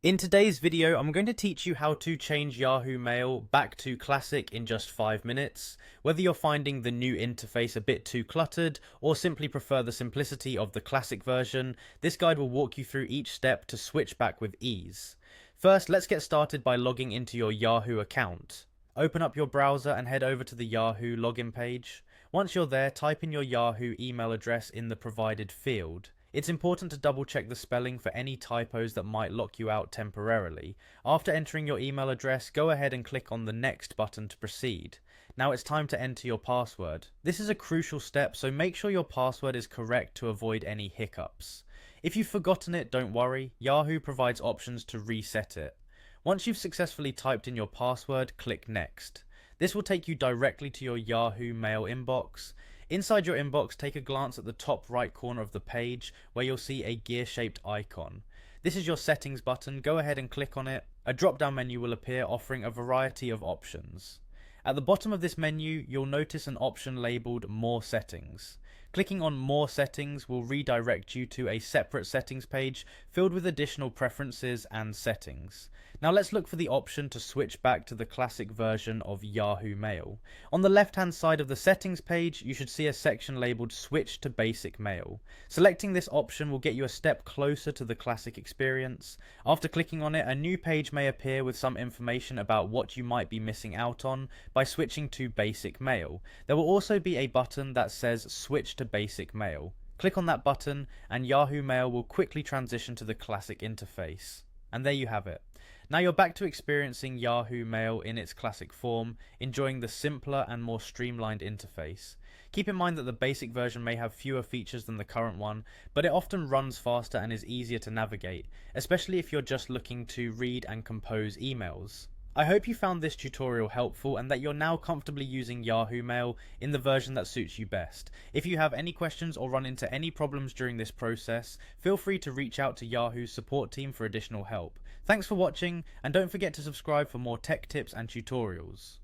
In today's video, I'm going to teach you how to change Yahoo Mail back to classic in just 5 minutes. Whether you're finding the new interface a bit too cluttered or simply prefer the simplicity of the classic version, this guide will walk you through each step to switch back with ease. First, let's get started by logging into your Yahoo account. Open up your browser and head over to the Yahoo login page. Once you're there, type in your Yahoo email address in the provided field. It's important to double check the spelling for any typos that might lock you out temporarily. After entering your email address, go ahead and click on the Next button to proceed. Now it's time to enter your password. This is a crucial step, so make sure your password is correct to avoid any hiccups. If you've forgotten it, don't worry, Yahoo provides options to reset it. Once you've successfully typed in your password, click Next. This will take you directly to your Yahoo Mail inbox. Inside your inbox, take a glance at the top right corner of the page where you'll see a gear-shaped icon. This is your settings button. Go ahead and click on it. A drop-down menu will appear offering a variety of options. At the bottom of this menu, you'll notice an option labeled More Settings. Clicking on More Settings will redirect you to a separate settings page filled with additional preferences and settings. Now let's look for the option to switch back to the classic version of Yahoo Mail. On the left hand side of the settings page, you should see a section labeled Switch to Basic Mail. Selecting this option will get you a step closer to the classic experience. After clicking on it, a new page may appear with some information about what you might be missing out on by switching to Basic Mail. There will also be a button that says Switch to Basic Mail. Click on that button and Yahoo Mail will quickly transition to the classic interface. And there you have it. Now you're back to experiencing Yahoo Mail in its classic form, enjoying the simpler and more streamlined interface. Keep in mind that the basic version may have fewer features than the current one, but it often runs faster and is easier to navigate, especially if you're just looking to read and compose emails. I hope you found this tutorial helpful and that you're now comfortably using Yahoo Mail in the version that suits you best. If you have any questions or run into any problems during this process, feel free to reach out to Yahoo's support team for additional help. Thanks for watching, and don't forget to subscribe for more tech tips and tutorials.